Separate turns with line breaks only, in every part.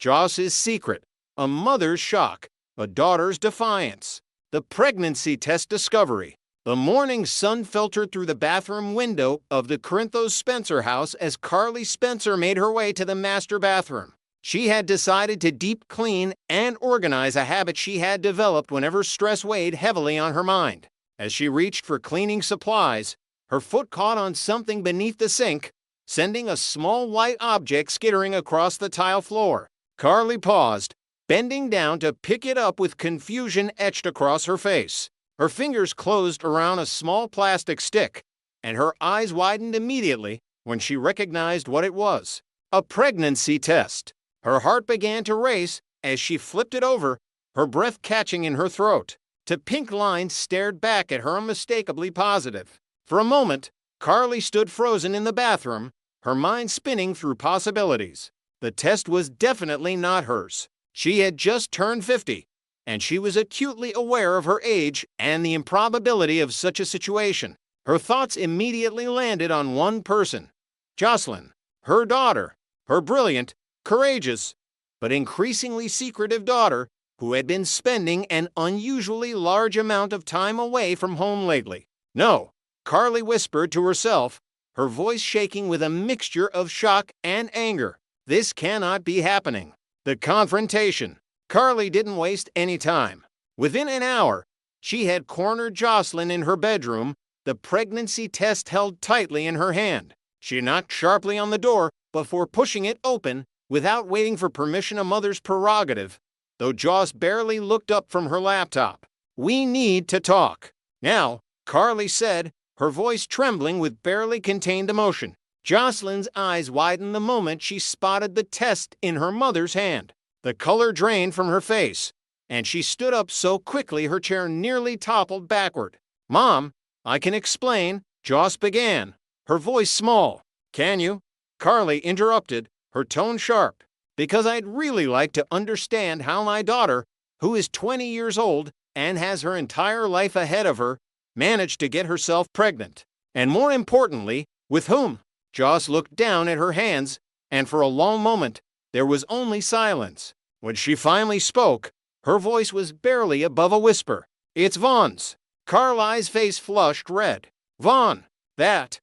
Joss's secret, a mother's shock, a daughter's defiance, the pregnancy test discovery. The morning sun filtered through the bathroom window of the Corinthos Spencer house as Carly Spencer made her way to the master bathroom. She had decided to deep clean and organize, a habit she had developed whenever stress weighed heavily on her mind. As she reached for cleaning supplies, her foot caught on something beneath the sink, sending a small white object skittering across the tile floor. Carly paused, bending down to pick it up with confusion etched across her face. Her fingers closed around a small plastic stick, and her eyes widened immediately when she recognized what it was: a pregnancy test. Her heart began to race as she flipped it over, her breath catching in her throat. The pink lines stared back at her, unmistakably positive. For a moment, Carly stood frozen in the bathroom, her mind spinning through possibilities. The test was definitely not hers. She had just turned 50, and she was acutely aware of her age and the improbability of such a situation. Her thoughts immediately landed on one person: Jocelyn, her daughter, her brilliant, courageous, but increasingly secretive daughter, who had been spending an unusually large amount of time away from home lately. "No," Carly whispered to herself, her voice shaking with a mixture of shock and anger. "This cannot be happening." The confrontation. Carly didn't waste any time. Within an hour, she had cornered Jocelyn in her bedroom, the pregnancy test held tightly in her hand. She knocked sharply on the door before pushing it open without waiting for permission, a mother's prerogative, though Joss barely looked up from her laptop. "We need to talk now," Carly said, her voice trembling with barely contained emotion. Jocelyn's eyes widened the moment she spotted the test in her mother's hand. The color drained from her face, and she stood up so quickly her chair nearly toppled backward. "Mom, I can explain," Joss began, her voice small. "Can you?" Carly interrupted, her tone sharp. "Because I'd really like to understand how my daughter, who is 20 years old and has her entire life ahead of her, managed to get herself pregnant. And more importantly, with whom?" Joss looked down at her hands, and for a long moment, there was only silence. When she finally spoke, her voice was barely above a whisper. "It's Vaughn's." Carly's face flushed red. "Vaughn, that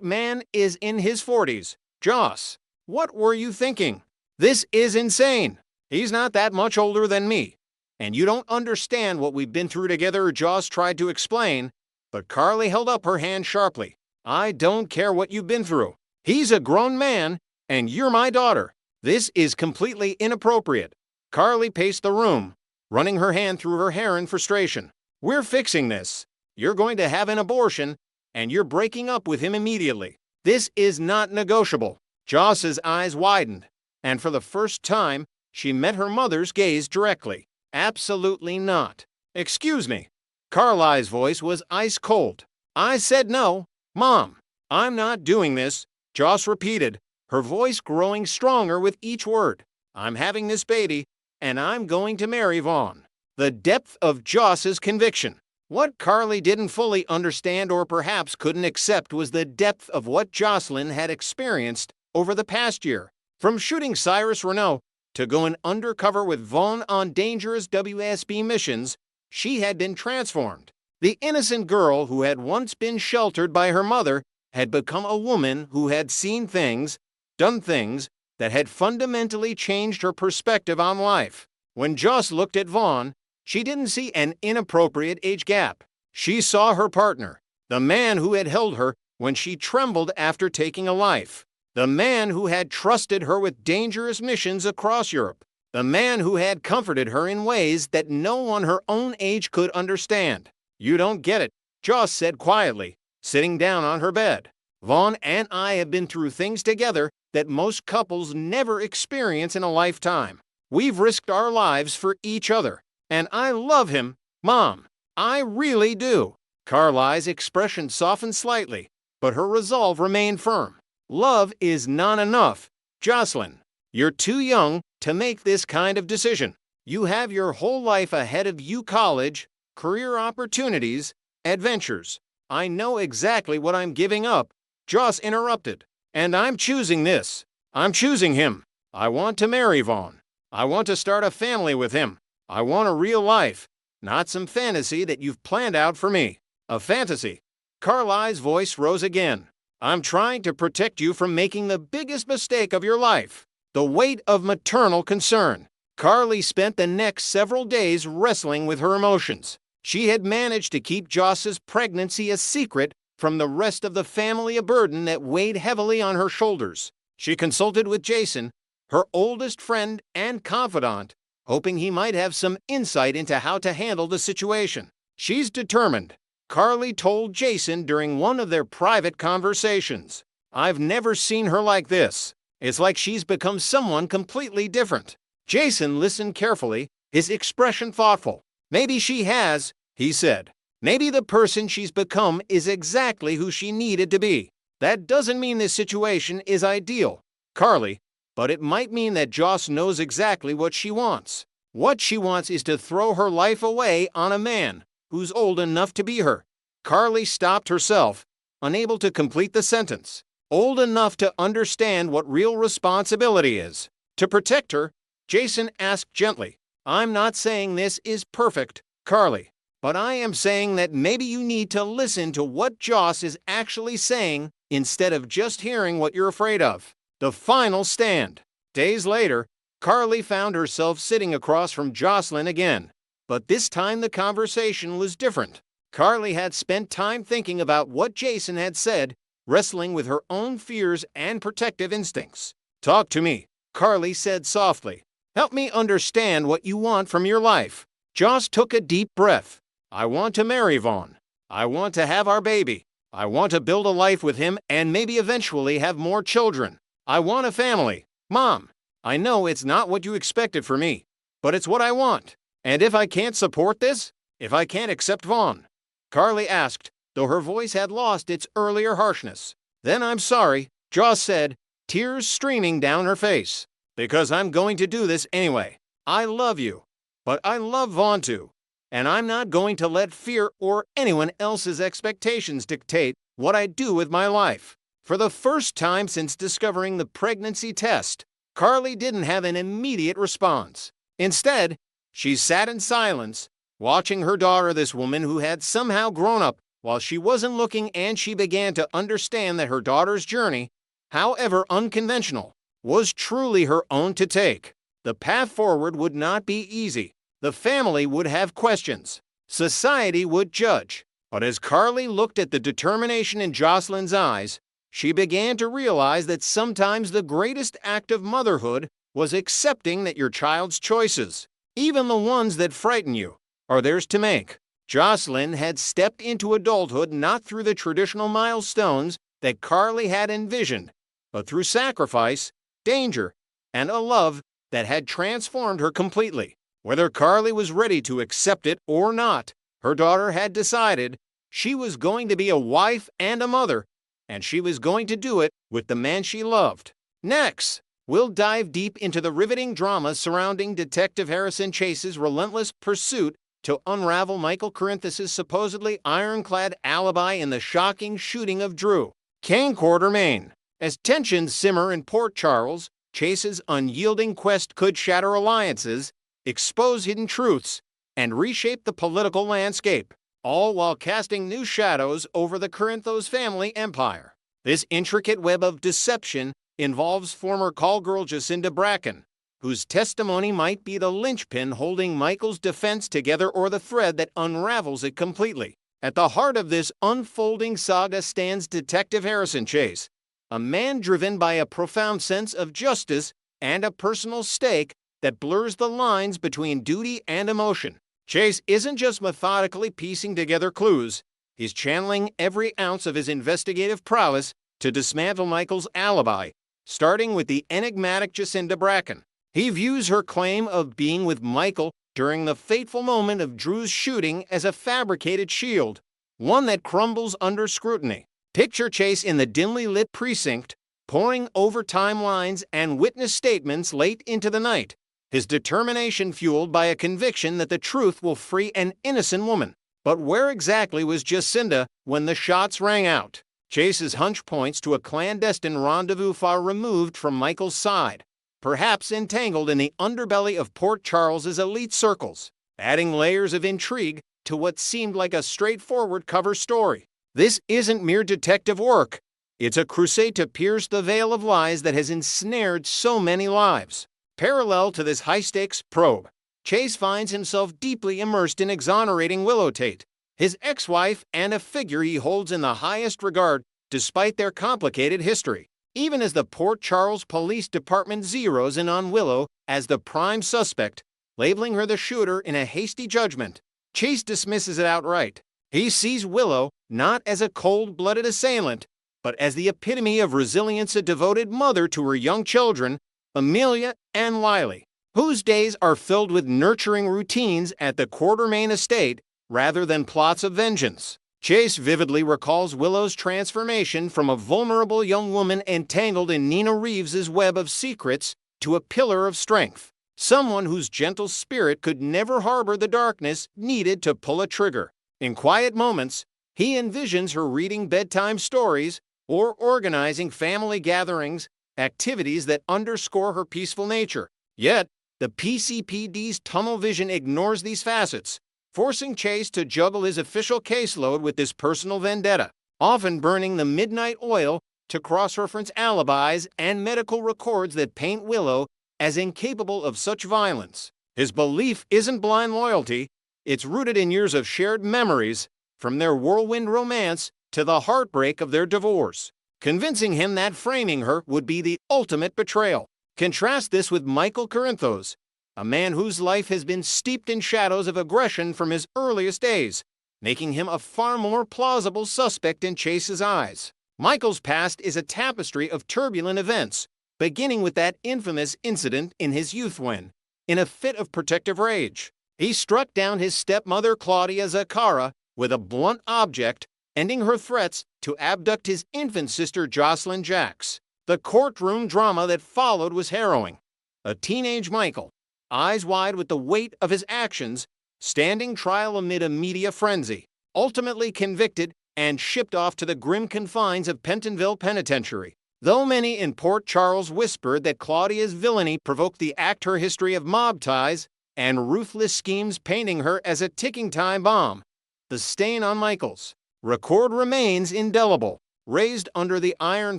man is in his 40s. Joss, what were you thinking? This is insane. He's not that much older than me. And you don't understand what we've been through together," Joss tried to explain, but Carly held up her hand sharply. "I don't care what you've been through. He's a grown man, and you're my daughter. This is completely inappropriate." Carly paced the room, running her hand through her hair in frustration. "We're fixing this. You're going to have an abortion, and you're breaking up with him immediately. This is not negotiable." Joss's eyes widened, and for the first time, she met her mother's gaze directly. "Absolutely not." "Excuse me." Carly's voice was ice cold. "I said no. Mom, I'm not doing this," Joss repeated, her voice growing stronger with each word. "I'm having this baby, and I'm going to marry Vaughn." The depth of Joss's conviction. What Carly didn't fully understand, or perhaps couldn't accept, was the depth of what Jocelyn had experienced over the past year. From shooting Cyrus Renault to going undercover with Vaughn on dangerous WSB missions, she had been transformed. The innocent girl who had once been sheltered by her mother had become a woman who had seen things, done things, that had fundamentally changed her perspective on life. When Joss looked at Vaughn, she didn't see an inappropriate age gap. She saw her partner, the man who had held her when she trembled after taking a life, the man who had trusted her with dangerous missions across Europe, the man who had comforted her in ways that no one her own age could understand. "You don't get it," Joss said quietly, sitting down on her bed. "Vaughn and I have been through things together that most couples never experience in a lifetime. We've risked our lives for each other, and I love him, Mom. I really do." Carly's expression softened slightly, but her resolve remained firm. "Love is not enough, Jocelyn. You're too young to make this kind of decision. You have your whole life ahead of you: college, career opportunities, adventures." "I know exactly what I'm giving up," Joss interrupted. "And I'm choosing this. I'm choosing him. I want to marry Vaughn. I want to start a family with him. I want a real life, not some fantasy that you've planned out for me. A fantasy. Carly's voice rose again. I'm trying to protect you from making the biggest mistake of your life. The weight of maternal concern. Carly spent the next several days wrestling with her emotions. She had managed to keep Joss's pregnancy a secret from the rest of the family, a burden that weighed heavily on her shoulders. She consulted with Jason, her oldest friend and confidant, hoping he might have some insight into how to handle the situation. She's determined, Carly told Jason during one of their private conversations. I've never seen her like this. It's like she's become someone completely different. Jason listened carefully, his expression thoughtful. Maybe she has, he said. Maybe the person she's become is exactly who she needed to be. That doesn't mean this situation is ideal, Carly, but it might mean that Joss knows exactly what she wants. What she wants is to throw her life away on a man who's old enough to be her. Carly stopped herself, unable to complete the sentence. Old enough to understand what real responsibility is. To protect her, Jason asked gently, I'm not saying this is perfect, Carly, but I am saying that maybe you need to listen to what Joss is actually saying instead of just hearing what you're afraid of. The final stand. Days later, Carly found herself sitting across from Jocelyn again. But this time the conversation was different. Carly had spent time thinking about what Jason had said, wrestling with her own fears and protective instincts. Talk to me, Carly said softly. Help me understand what you want from your life. Joss took a deep breath. I want to marry Vaughn. I want to have our baby. I want to build a life with him and maybe eventually have more children. I want a family. Mom, I know it's not what you expected for me, but it's what I want. And if I can't support this, if I can't accept Vaughn, Carly asked, though her voice had lost its earlier harshness. Then I'm sorry, Joss said, tears streaming down her face. Because I'm going to do this anyway. I love you. But I love Vaughn too. And I'm not going to let fear or anyone else's expectations dictate what I do with my life. For the first time since discovering the pregnancy test, Carly didn't have an immediate response. Instead, she sat in silence, watching her daughter, this woman who had somehow grown up while she wasn't looking, and she began to understand that her daughter's journey, however unconventional, was truly her own to take. The path forward would not be easy. The family would have questions. Society would judge. But as Carly looked at the determination in Jocelyn's eyes, she began to realize that sometimes the greatest act of motherhood was accepting that your child's choices, even the ones that frighten you, are theirs to make. Jocelyn had stepped into adulthood not through the traditional milestones that Carly had envisioned, but through sacrifice, danger, and a love that had transformed her completely. Whether Carly was ready to accept it or not, her daughter had decided she was going to be a wife and a mother, and she was going to do it with the man she loved. Next, we'll dive deep into the riveting drama surrounding Detective Harrison Chase's relentless pursuit to unravel Michael Corinthus' supposedly ironclad alibi in the shocking shooting of Drew, Kane Quarter, Maine. As tensions simmer in Port Charles, Chase's unyielding quest could shatter alliances, expose hidden truths, and reshape the political landscape, all while casting new shadows over the Corinthos family empire. This intricate web of deception involves former call girl Jacinda Bracken, whose testimony might be the linchpin holding Michael's defense together or the thread that unravels it completely. At the heart of this unfolding saga stands Detective Harrison Chase, a man driven by a profound sense of justice and a personal stake that blurs the lines between duty and emotion. Chase isn't just methodically piecing together clues, he's channeling every ounce of his investigative prowess to dismantle Michael's alibi, starting with the enigmatic Jacinda Bracken. He views her claim of being with Michael during the fateful moment of Drew's shooting as a fabricated shield, one that crumbles under scrutiny. Picture Chase in the dimly lit precinct, poring over timelines and witness statements late into the night, his determination fueled by a conviction that the truth will free an innocent woman. But where exactly was Jacinda when the shots rang out? Chase's hunch points to a clandestine rendezvous far removed from Michael's side, perhaps entangled in the underbelly of Port Charles's elite circles, adding layers of intrigue to what seemed like a straightforward cover story. This isn't mere detective work. It's a crusade to pierce the veil of lies that has ensnared so many lives. Parallel to this high-stakes probe, Chase finds himself deeply immersed in exonerating Willow Tate, his ex-wife and a figure he holds in the highest regard despite their complicated history. Even as the Port Charles Police Department zeroes in on Willow as the prime suspect, labeling her the shooter in a hasty judgment, Chase dismisses it outright. He sees Willow not as a cold-blooded assailant, but as the epitome of resilience, a devoted mother to her young children, Amelia and Lily, whose days are filled with nurturing routines at the Quartermain estate rather than plots of vengeance. Chase vividly recalls Willow's transformation from a vulnerable young woman entangled in Nina Reeves's web of secrets to a pillar of strength, someone whose gentle spirit could never harbor the darkness needed to pull a trigger. In quiet moments, he envisions her reading bedtime stories or organizing family gatherings, activities that underscore her peaceful nature. Yet, the PCPD's tunnel vision ignores these facets, forcing Chase to juggle his official caseload with this personal vendetta, often burning the midnight oil to cross-reference alibis and medical records that paint Willow as incapable of such violence. His belief isn't blind loyalty, it's rooted in years of shared memories, from their whirlwind romance to the heartbreak of their divorce, convincing him that framing her would be the ultimate betrayal. Contrast this with Michael Corinthos, a man whose life has been steeped in shadows of aggression from his earliest days, making him a far more plausible suspect in Chase's eyes. Michael's past is a tapestry of turbulent events, beginning with that infamous incident in his youth when, in a fit of protective rage, he struck down his stepmother Claudia Zaccara with a blunt object, ending her threats to abduct his infant sister Jocelyn Jacks. The courtroom drama that followed was harrowing. A teenage Michael, eyes wide with the weight of his actions, standing trial amid a media frenzy, ultimately convicted and shipped off to the grim confines of Pentonville Penitentiary. Though many in Port Charles whispered that Claudia's villainy provoked the act, her history of mob ties and ruthless schemes painting her as a ticking time bomb, the stain on Michael's record remains indelible. Raised under the iron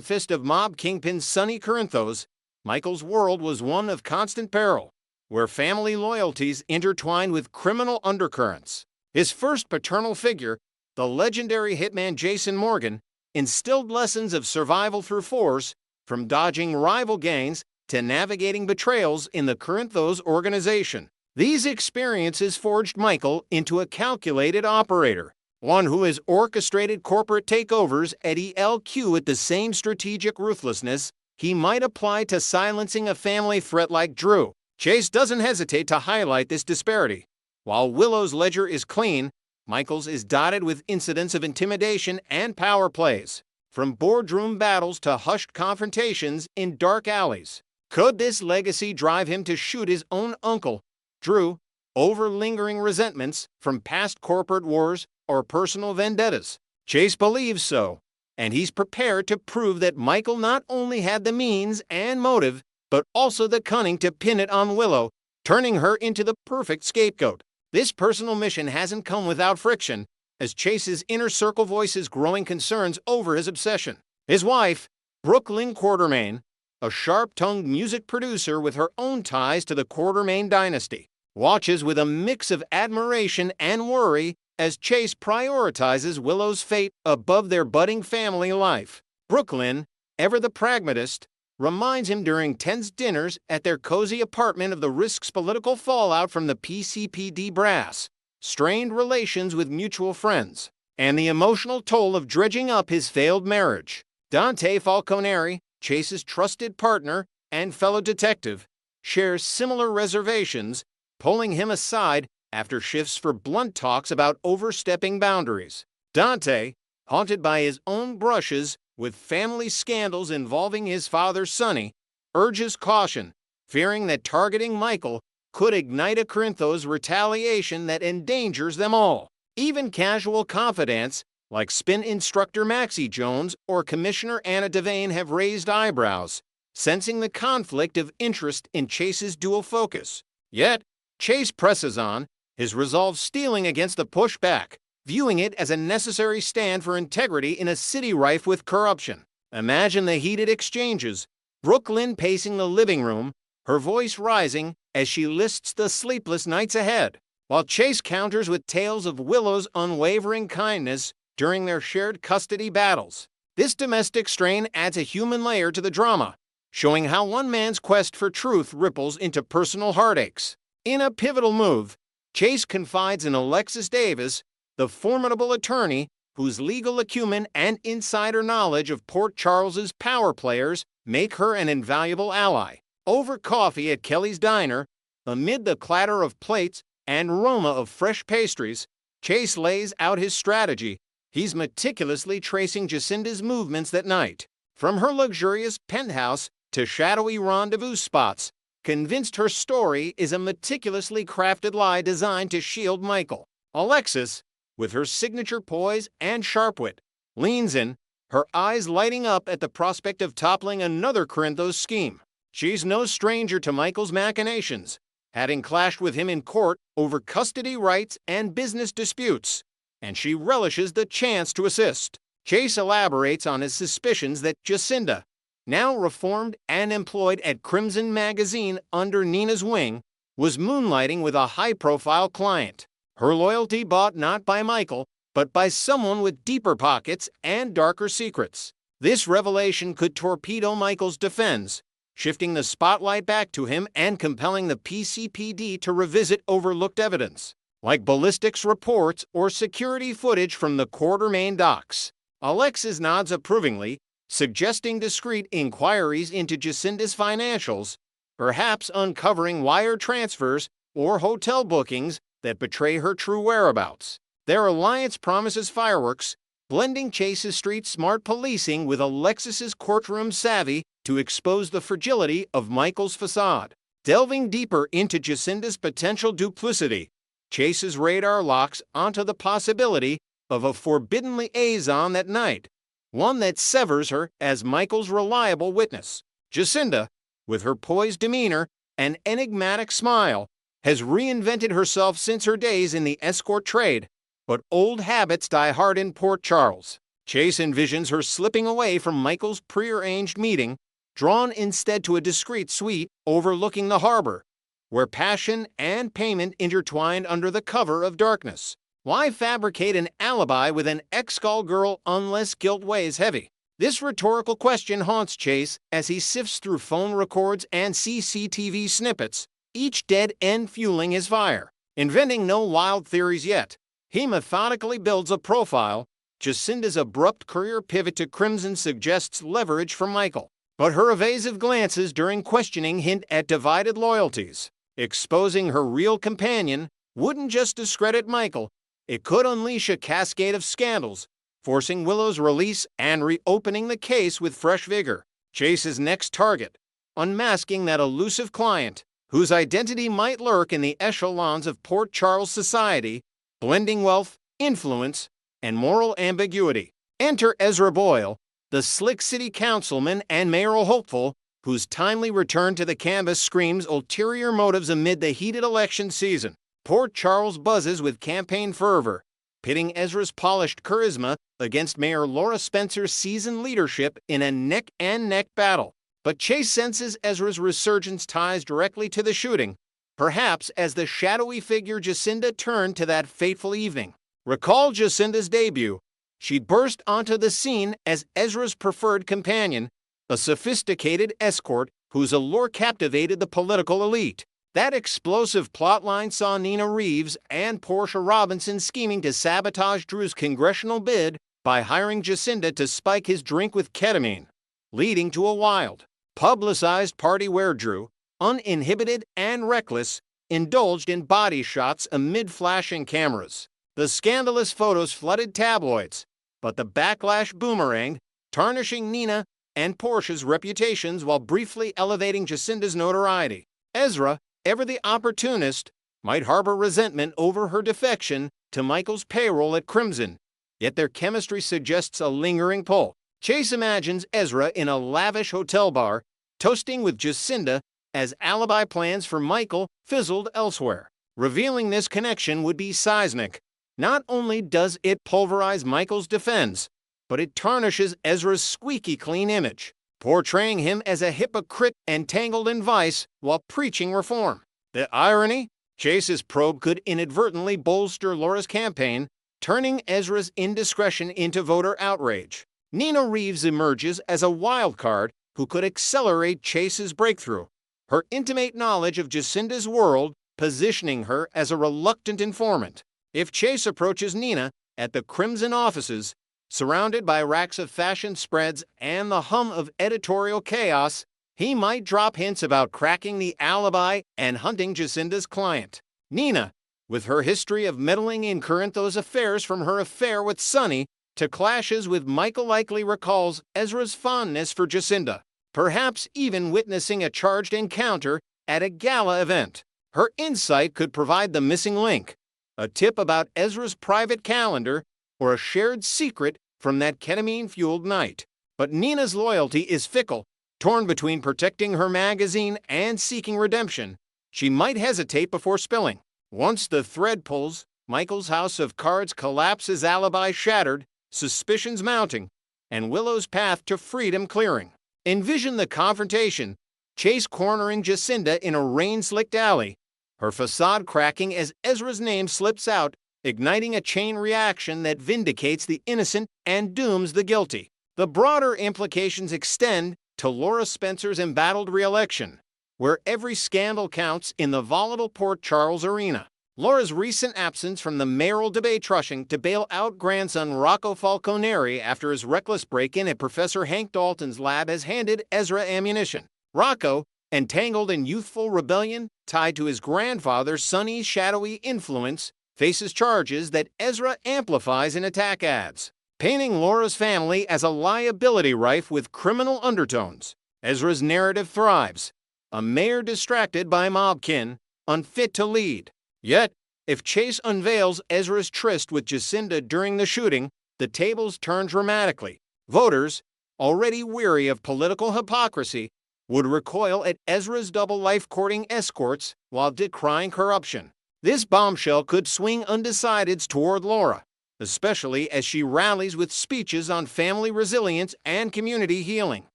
fist of mob kingpin Sonny Corinthos, Michael's world was one of constant peril, where family loyalties intertwined with criminal undercurrents. His first paternal figure, the legendary hitman Jason Morgan, instilled lessons of survival through force, from dodging rival gangs to navigating betrayals in the Corinthos organization. These experiences forged Michael into a calculated operator, one who has orchestrated corporate takeovers at ELQ with the same strategic ruthlessness he might apply to silencing a family threat like Drew. Chase doesn't hesitate to highlight this disparity. While Willow's ledger is clean, Michael's is dotted with incidents of intimidation and power plays, from boardroom battles to hushed confrontations in dark alleys. Could this legacy drive him to shoot his own uncle, Drew, over lingering resentments from past corporate wars or personal vendettas? Chase believes so, and he's prepared to prove that Michael not only had the means and motive, but also the cunning to pin it on Willow, turning her into the perfect scapegoat. This personal mission hasn't come without friction, as Chase's inner circle voices growing concerns over his obsession. His wife, Brooklyn Quartermain, a sharp-tongued music producer with her own ties to the Quartermain dynasty, watches with a mix of admiration and worry as Chase prioritizes Willow's fate above their budding family life. Brooklyn, ever the pragmatist, reminds him during tense dinners at their cozy apartment of the risks political fallout from the PCPD brass, strained relations with mutual friends, and the emotional toll of dredging up his failed marriage. Dante Falconeri, Chase's trusted partner and fellow detective, shares similar reservations, pulling him aside after shifts for blunt talks about overstepping boundaries. Dante, haunted by his own brushes with family scandals involving his father Sonny, urges caution, fearing that targeting Michael could ignite a Corinthos retaliation that endangers them all. Even casual confidants, like spin instructor Maxie Jones or Commissioner Anna Devane, have raised eyebrows, sensing the conflict of interest in Chase's dual focus. Yet, Chase presses on, his resolve steeling against the pushback, viewing it as a necessary stand for integrity in a city rife with corruption. Imagine the heated exchanges, Brooklyn pacing the living room, her voice rising as she lists the sleepless nights ahead, while Chase counters with tales of Willow's unwavering kindness during their shared custody battles. This domestic strain adds a human layer to the drama, showing how one man's quest for truth ripples into personal heartaches. In a pivotal move, Chase confides in Alexis Davis, the formidable attorney whose legal acumen and insider knowledge of Port Charles's power players make her an invaluable ally. Over coffee at Kelly's Diner, amid the clatter of plates and aroma of fresh pastries, Chase lays out his strategy. He's meticulously tracing Jacinda's movements that night, from her luxurious penthouse to shadowy rendezvous spots, convinced her story is a meticulously crafted lie designed to shield Michael. Alexis, with her signature poise and sharp wit, leans in, her eyes lighting up at the prospect of toppling another Corinthos scheme. She's no stranger to Michael's machinations, having clashed with him in court over custody rights and business disputes, and she relishes the chance to assist. Chase elaborates on his suspicions that Jacinda, now reformed and employed at Crimson Magazine under Nina's wing, was moonlighting with a high-profile client. Her loyalty bought not by Michael, but by someone with deeper pockets and darker secrets. This revelation could torpedo Michael's defense, shifting the spotlight back to him and compelling the PCPD to revisit overlooked evidence, like ballistics reports or security footage from the Quartermain docks. Alexis nods approvingly, suggesting discreet inquiries into Jacinda's financials, perhaps uncovering wire transfers or hotel bookings that betray her true whereabouts. Their alliance promises fireworks, blending Chase's street-smart policing with Alexis's courtroom savvy to expose the fragility of Michael's facade. Delving deeper into Jacinda's potential duplicity, Chase's radar locks onto the possibility of a forbidden liaison that night, one that severs her as Michael's reliable witness. Jacinda, with her poised demeanor and enigmatic smile, has reinvented herself since her days in the escort trade, but old habits die hard in Port Charles. Chase envisions her slipping away from Michael's prearranged meeting, drawn instead to a discreet suite overlooking the harbor, where passion and payment intertwined under the cover of darkness. Why fabricate an alibi with an ex-call girl unless guilt weighs heavy? This rhetorical question haunts Chase as he sifts through phone records and CCTV snippets, each dead end fueling his fire. Inventing no wild theories yet, he methodically builds a profile. Jacinda's abrupt career pivot to Crimson suggests leverage from Michael, but her evasive glances during questioning hint at divided loyalties. Exposing her real companion wouldn't just discredit Michael, it could unleash a cascade of scandals, forcing Willow's release and reopening the case with fresh vigor. Chase's next target, unmasking that elusive client, whose identity might lurk in the echelons of Port Charles society, blending wealth, influence, and moral ambiguity. Enter Ezra Boyle, the slick city councilman and mayoral hopeful, whose timely return to the canvas screams ulterior motives amid the heated election season. Port Charles buzzes with campaign fervor, pitting Ezra's polished charisma against Mayor Laura Spencer's seasoned leadership in a neck-and-neck battle. But Chase senses Ezra's resurgence ties directly to the shooting, perhaps as the shadowy figure Jacinda turned to that fateful evening. Recall Jacinda's debut. She burst onto the scene as Ezra's preferred companion, a sophisticated escort whose allure captivated the political elite. That explosive plotline saw Nina Reeves and Portia Robinson scheming to sabotage Drew's congressional bid by hiring Jacinda to spike his drink with ketamine, leading to a wild, publicized party where Drew, uninhibited and reckless, indulged in body shots amid flashing cameras. The scandalous photos flooded tabloids, but the backlash boomeranged, tarnishing Nina and Portia's reputations while briefly elevating Jacinda's notoriety. Ezra, ever the opportunist, might harbor resentment over her defection to Michael's payroll at Crimson, yet their chemistry suggests a lingering pull. Chase imagines Ezra in a lavish hotel bar, toasting with Jacinda as alibi plans for Michael fizzled elsewhere. Revealing this connection would be seismic. Not only does it pulverize Michael's defense, but it tarnishes Ezra's squeaky clean image, portraying him as a hypocrite entangled in vice while preaching reform. The irony? Chase's probe could inadvertently bolster Laura's campaign, turning Ezra's indiscretion into voter outrage. Nina Reeves emerges as a wild card who could accelerate Chase's breakthrough. Her intimate knowledge of Jacinda's world positioning her as a reluctant informant. If Chase approaches Nina at the Crimson offices, surrounded by racks of fashion spreads and the hum of editorial chaos, he might drop hints about cracking the alibi and hunting Jacinda's client. Nina, with her history of meddling in Corinthos' affairs from her affair with Sonny to clashes with Michael, likely recalls Ezra's fondness for Jacinda, perhaps even witnessing a charged encounter at a gala event. Her insight could provide the missing link, a tip about Ezra's private calendar, or a shared secret from that ketamine-fueled night. But Nina's loyalty is fickle. Torn between protecting her magazine and seeking redemption, she might hesitate before spilling. Once the thread pulls, Michael's house of cards collapses, alibi shattered, suspicions mounting, and Willow's path to freedom clearing. Envision the confrontation, Chase cornering Jacinda in a rain-slicked alley, her facade cracking as Ezra's name slips out, igniting a chain reaction that vindicates the innocent and dooms the guilty. The broader implications extend to Laura Spencer's embattled re-election, where every scandal counts in the volatile Port Charles arena. Laura's recent absence from the mayoral debate rushing to bail out grandson Rocco Falconeri after his reckless break-in at Professor Hank Dalton's lab has handed Ezra ammunition. Rocco, entangled in youthful rebellion tied to his grandfather Sonny's shadowy influence, faces charges that Ezra amplifies in attack ads, painting Laura's family as a liability rife with criminal undertones. Ezra's narrative thrives, a mayor distracted by mobkin, unfit to lead. Yet, if Chase unveils Ezra's tryst with Jacinda during the shooting, the tables turn dramatically. Voters, already weary of political hypocrisy, would recoil at Ezra's double-life courting escorts while decrying corruption. This bombshell could swing undecideds toward Laura, especially as she rallies with speeches on family resilience and community healing.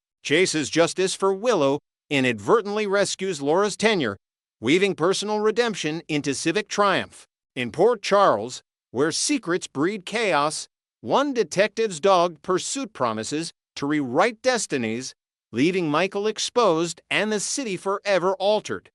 Chase's justice for Willow inadvertently rescues Laura's tenure, weaving personal redemption into civic triumph. In Port Charles, where secrets breed chaos, one detective's dogged pursuit promises to rewrite destinies, leaving Michael exposed and the city forever altered.